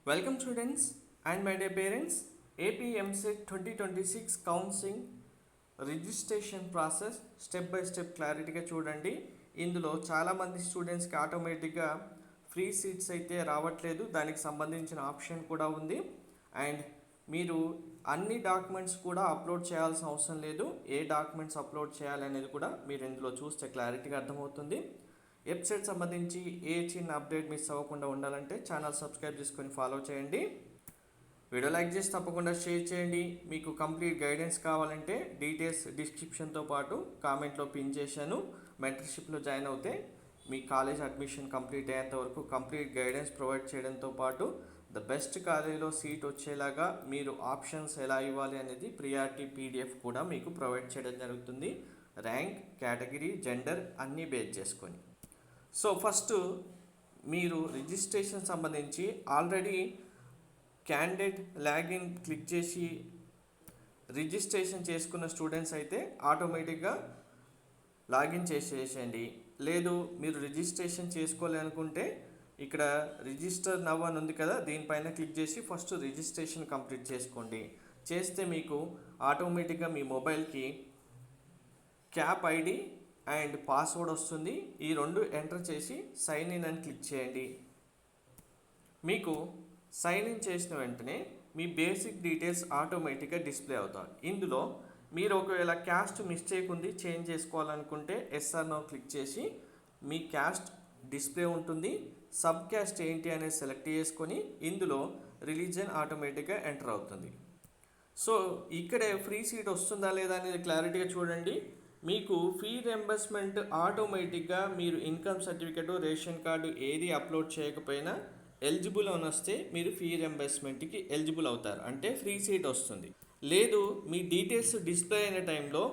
Welcome students and my dear parents. AP MSET 2026 counselling registration process step by step క్లారిటీగా చూడండి. ఇందులో చాలామంది స్టూడెంట్స్కి ఆటోమేటిక్గా ఫ్రీ సీట్స్ అయితే రావట్లేదు. దానికి సంబంధించిన ఆప్షన్ కూడా ఉంది. అండ్ మీరు అన్ని డాక్యుమెంట్స్ కూడా అప్లోడ్ చేయాల్సిన అవసరం లేదు. ఏ డాక్యుమెంట్స్ అప్లోడ్ చేయాలనేది కూడా మీరు ఇందులో చూస్తే క్లారిటీగా అర్థమవుతుంది. వెబ్సైట్ సంబంధించి ఏ చిన్న అప్డేట్ మిస్ అవ్వకుండా ఉండాలంటే ఛానల్ సబ్స్క్రైబ్ చేసుకొని ఫాలో చేయండి. వీడియో లైక్ చేసి తప్పకుండా షేర్ చేయండి. మీకు కంప్లీట్ గైడెన్స్ కావాలంటే డీటెయిల్స్ డిస్క్రిప్షన్తో పాటు కామెంట్లో పిన్ చేశాను. మెంటర్షిప్లో జాయిన్ అవుతే మీ కాలేజ్ అడ్మిషన్ కంప్లీట్ అయ్యేంత వరకు కంప్లీట్ గైడెన్స్ ప్రొవైడ్ చేయడంతో పాటు ద బెస్ట్ కాలేజీలో సీట్ వచ్చేలాగా మీరు ఆప్షన్స్ ఎలా ఇవ్వాలి అనేది ప్రియారిటీ పీడిఎఫ్ కూడా మీకు ప్రొవైడ్ చేయడం జరుగుతుంది. ర్యాంక్, కేటగిరీ, జెండర్ అన్నీ బేస్ చేసుకొని. సో ఫస్ట్ మీరు రిజిస్ట్రేషన్ సంబంధించి ఆల్రెడీ క్యాండిడేట్ లాగిన్ క్లిక్ చేసి రిజిస్ట్రేషన్ చేసుకున్న స్టూడెంట్స్ అయితే ఆటోమేటిక్గా లాగిన్ చేసేసేయండి. లేదు మీరు రిజిస్ట్రేషన్ చేసుకోవాలనుకుంటే ఇక్కడ రిజిస్టర్ నవ్ అని ఉంది కదా, దీనిపైన క్లిక్ చేసి ఫస్ట్ రిజిస్ట్రేషన్ కంప్లీట్ చేసుకోండి. చేస్తే మీకు ఆటోమేటిక్గా మీ మొబైల్కి క్యాప్ ఐడి అండ్ పాస్వర్డ్ వస్తుంది. ఈ రెండు ఎంటర్ చేసి సైన్ ఇన్ అని క్లిక్ చేయండి. మీకు సైన్ ఇన్ చేసిన వెంటనే మీ బేసిక్ డీటెయిల్స్ ఆటోమేటిక్గా డిస్ప్లే అవుతాయి. ఇందులో మీరు ఒకవేళ క్యాస్ట్ మిస్టేక్ ఉంది చేంజ్ చేసుకోవాలనుకుంటే ఎస్ఆర్ నో క్లిక్ చేసి మీ క్యాస్ట్ డిస్ప్లే ఉంటుంది. సబ్ క్యాస్ట్ ఏంటి అనేది సెలెక్ట్ చేసుకొని ఇందులో రిలీజన్ ఆటోమేటిక్గా ఎంటర్ అవుతుంది. సో ఇక్కడే ఫ్రీ సీట్ వస్తుందా లేదా అనేది క్లారిటీగా చూడండి. మీకు ఫీ రియంబర్స్మెంట్ ఆటోమేటిక్గా మీరు ఇన్కమ్ సర్టిఫికేట్, రేషన్ కార్డు ఏది అప్లోడ్ చేయకపోయినా ఎలిజిబుల్ అని వస్తే మీరు ఫీ రియంబర్స్మెంట్కి ఎలిజిబుల్ అవుతారు, అంటే ఫ్రీ సీట్ వస్తుంది. లేదు మీ డీటెయిల్స్ డిస్ప్లే అయిన టైంలో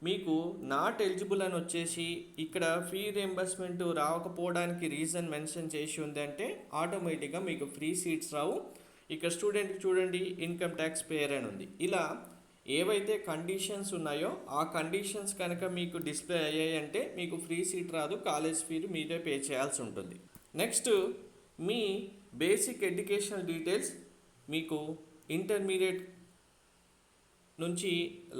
మీకు నాట్ ఎలిజిబుల్ అని వచ్చేసి ఇక్కడ ఫీ రియంబర్స్మెంట్ రాకపోవడానికి రీజన్ మెన్షన్ చేసి ఉంది అంటే ఆటోమేటిక్గా మీకు ఫ్రీ సీట్స్ రావు. ఇక్కడ స్టూడెంట్ చూడండి ఇన్కమ్ ట్యాక్స్ పేయర్ అని ఉంది. ఇలా ఏవైతే కండిషన్స్ ఉన్నాయో ఆ కండిషన్స్ కనుక మీకు డిస్ప్లే అయ్యాయి అంటే మీకు ఫ్రీ సీట్ రాదు, కాలేజ్ ఫీ మీదే పే చేయాల్సి ఉంటుంది. నెక్స్ట్ మీ బేసిక్ ఎడ్యుకేషనల్ డీటెయిల్స్ మీకు ఇంటర్మీడియట్ నుంచి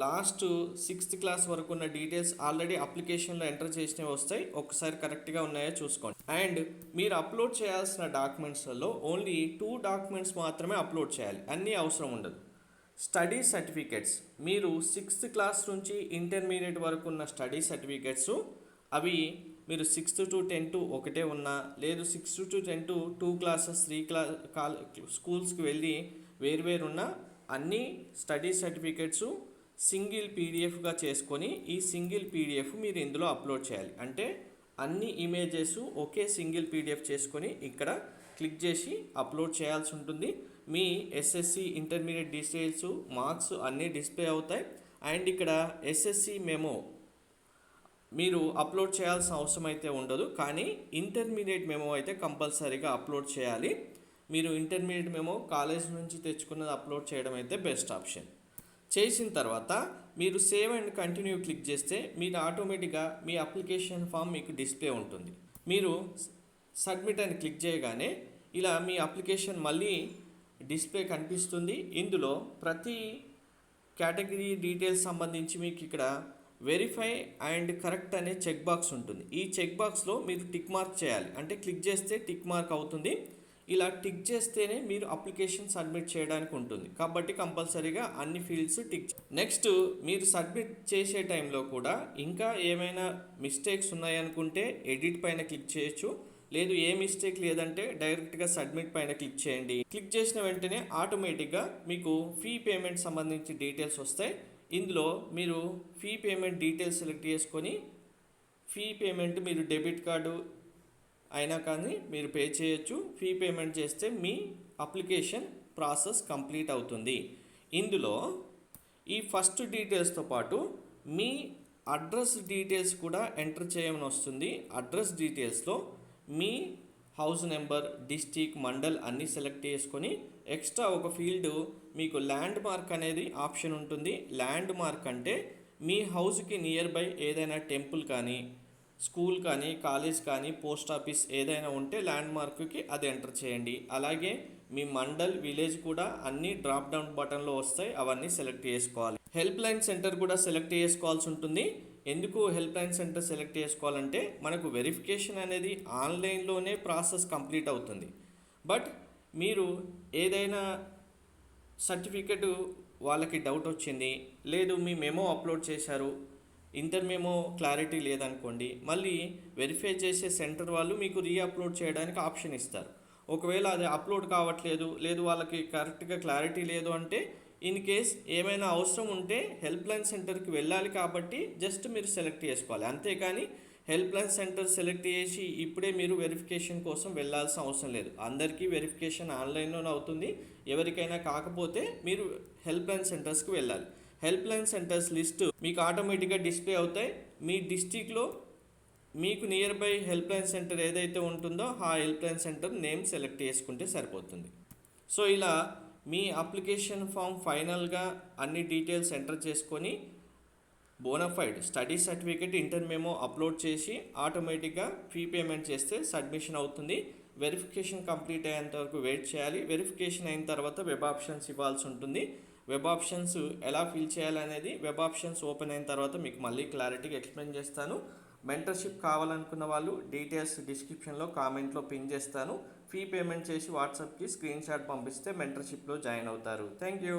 లాస్ట్ 6th క్లాస్ వరకు ఉన్న డీటెయిల్స్ ఆల్రెడీ అప్లికేషన్లో ఎంటర్ చేసినవి వస్తాయి. ఒకసారి కరెక్ట్గా ఉన్నాయో చూసుకోండి. అండ్ మీరు అప్లోడ్ చేయాల్సిన డాక్యుమెంట్స్లలో ఓన్లీ 2 డాక్యుమెంట్స్ మాత్రమే అప్లోడ్ చేయాలి, అన్నీ అవసరం ఉండదు. స్టడీ సర్టిఫికేట్స్ మీరు 6th క్లాస్ నుంచి ఇంటర్మీడియట్ వరకు ఉన్న స్టడీ సర్టిఫికేట్స్ అవి మీరు 6th to 10th ఒకటే ఉన్నా, లేదు 6th to 10th 2 క్లాసెస్ 3 స్కూల్స్కి వెళ్ళి వేరువేరు ఉన్న అన్ని స్టడీ సర్టిఫికేట్స్ సింగిల్ పీడిఎఫ్గా చేసుకొని ఈ సింగిల్ పీడిఎఫ్ మీరు ఇందులో అప్లోడ్ చేయాలి. అంటే అన్ని ఇమేజెస్ ఒకే సింగిల్ పీడిఎఫ్ చేసుకొని ఇక్కడ క్లిక్ చేసి అప్లోడ్ చేయాల్సి ఉంటుంది. మీ ఎస్ఎస్సి ఇంటర్మీడియట్ డీటెయిల్స్, మార్క్స్ అన్నీ డిస్ప్లే అవుతాయి. అండ్ ఇక్కడ ఎస్ఎస్సి మెమో మీరు అప్లోడ్ చేయాల్సిన అవసరం అయితే ఉండదు, కానీ ఇంటర్మీడియట్ మెమో అయితే కంపల్సరీగా అప్లోడ్ చేయాలి. మీరు ఇంటర్మీడియట్ మెమో కాలేజ్ నుంచి తెచ్చుకున్నది అప్లోడ్ చేయడం అయితే బెస్ట్ ఆప్షన్. చేసిన తర్వాత మీరు సేవ్ అండ్ కంటిన్యూ క్లిక్ చేస్తే మీరు ఆటోమేటిక్గా మీ అప్లికేషన్ ఫామ్ మీకు డిస్ప్లే ఉంటుంది. మీరు సబ్మిట్ అని క్లిక్ చేయగానే ఇలా మీ అప్లికేషన్ మళ్ళీ డిస్ప్లే కనిపిస్తుంది. ఇందులో ప్రతి కేటగిరీ డీటెయిల్స్ సంబంధించి మీకు ఇక్కడ వెరిఫై అండ్ కరెక్ట్ అనే చెక్ బాక్స్ ఉంటుంది. ఈ చెక్ బాక్స్లో మీరు టిక్ మార్క్ చేయాలి, అంటే క్లిక్ చేస్తే టిక్ మార్క్ అవుతుంది. ఇలా టిక్ చేస్తేనే మీరు అప్లికేషన్ సబ్మిట్ చేయడానికి ఉంటుంది, కాబట్టి కంపల్సరీగా అన్ని ఫీల్డ్స్ టిక్. నెక్స్ట్ మీరు సబ్మిట్ చేసే టైంలో కూడా ఇంకా ఏమైనా మిస్టేక్స్ ఉన్నాయనుకుంటే ఎడిట్ పైన క్లిక్ చేయొచ్చు, లేదు ఏ మిస్టేక్ లేదంటే డైరెక్ట్గా సబ్మిట్ పైన క్లిక్ చేయండి. క్లిక్ చేసిన వెంటనే ఆటోమేటిక్గా మీకు ఫీ పేమెంట్ సంబంధించి డీటెయిల్స్ వస్తాయి. ఇందులో మీరు ఫీ పేమెంట్ డీటెయిల్స్ సెలెక్ట్ చేసుకొని ఫీ పేమెంట్ మీరు డెబిట్ కార్డు అయినా కానీ మీరు పే చేయొచ్చు. ఫీ పేమెంట్ చేస్తే మీ అప్లికేషన్ ప్రాసెస్ కంప్లీట్ అవుతుంది. ఇందులో ఈ ఫస్ట్ డీటెయిల్స్తో పాటు మీ అడ్రస్ డీటెయిల్స్ కూడా ఎంటర్ చేయమని వస్తుంది. అడ్రస్ డీటెయిల్స్లో మీ హౌస్ నెంబర్, డిస్టిక్, మండల్ అన్నీ సెలెక్ట్ చేసుకొని ఎక్స్ట్రా ఒక ఫీల్డ్ మీకు ల్యాండ్ మార్క్ అనేది ఆప్షన్ ఉంటుంది. ల్యాండ్ మార్క్ అంటే మీ హౌస్కి నియర్ బై ఏదైనా టెంపుల్ కానీ, స్కూల్ కానీ, కాలేజ్ కానీ, పోస్ట్ ఆఫీస్ ఏదైనా ఉంటే ల్యాండ్ మార్క్కి అది ఎంటర్ చేయండి. అలాగే మీ మండల్ విలేజ్ కూడా అన్ని డ్రాప్ డౌన్ బటన్లో వస్తాయి, అవన్నీ సెలెక్ట్ చేసుకోవాలి. హెల్ప్ లైన్ సెంటర్ కూడా సెలెక్ట్ చేసుకోవాల్సి ఉంటుంది. ఎందుకు హెల్ప్ లైన్ సెంటర్ సెలెక్ట్ చేసుకోవాలంటే మనకు వెరిఫికేషన్ అనేది ఆన్లైన్లోనే ప్రాసెస్ కంప్లీట్ అవుతుంది. బట్ మీరు ఏదైనా సర్టిఫికెట్ వాళ్ళకి డౌట్ వచ్చింది, లేదు మీ మెమో అప్లోడ్ చేశారు, ఇంటర్ మెమో క్లారిటీ లేదనుకోండి, మళ్ళీ వెరిఫై చేసే సెంటర్ వాళ్ళు మీకు అప్లోడ్ చేయడానికి ఆప్షన్ ఇస్తారు. ఒకవేళ అది అప్లోడ్ కావట్లేదు, లేదు వాళ్ళకి కరెక్ట్గా క్లారిటీ లేదు అంటే ఇన్ కేస్ ఏమైనా అవసరం ఉంటే హెల్ప్ లైన్ సెంటర్కి వెళ్ళాలి, కాబట్టి జస్ట్ మీరు సెలెక్ట్ చేసుకోవాలి. అంతేకాని హెల్ప్ లైన్ సెంటర్ సెలెక్ట్ చేసి ఇప్పుడే మీరు వెరిఫికేషన్ కోసం వెళ్ళాల్సిన అవసరం లేదు. అందరికీ వెరిఫికేషన్ ఆన్లైన్లోనే అవుతుంది. ఎవరికైనా కాకపోతే మీరు హెల్ప్ లైన్ సెంటర్స్కి వెళ్ళాలి. హెల్ప్ లైన్ సెంటర్స్ లిస్టు మీకు ఆటోమేటిక్గా డిస్ప్లే అవుతాయి. మీ డిస్టిక్లో మీకు near by help line centre ఏదైతే ఉంటుందో ఆ help line centre name select చేసుకుంటే సరిపోతుంది. సో ఇలా మీ అప్లికేషన్ ఫామ్ ఫైనల్గా అన్ని డీటెయిల్స్ ఎంటర్ చేసుకొని bonafide study certificate, inter memo upload చేసి ఆటోమేటిక్గా ఫీ పేమెంట్ చేస్తే సబ్మిషన్ అవుతుంది. వెరిఫికేషన్ కంప్లీట్ అయ్యేంత వరకు వెయిట్ చేయాలి. వెరిఫికేషన్ అయిన తర్వాత వెబ్ ఆప్షన్స్ ఇవ్వాల్సి ఉంటుంది. వెబ్ ఆప్షన్స్ ఎలా ఫిల్ చేయాలనేది వెబ్ ఆప్షన్స్ ఓపెన్ అయిన తర్వాత మీకు మళ్ళీ క్లారిటీగా ఎక్స్ప్లెయిన్ చేస్తాను. మెంటర్షిప్ కావాలనుకున్న వాళ్ళు డీటెయిల్స్ డిస్క్రిప్షన్లో కామెంట్లో పిన్ చేస్తాను. ఫీ పేమెంట్ చేసి వాట్సాప్కి స్క్రీన్ షాట్ పంపిస్తే మెంటర్షిప్లో జాయిన్ అవుతారు. Thank you.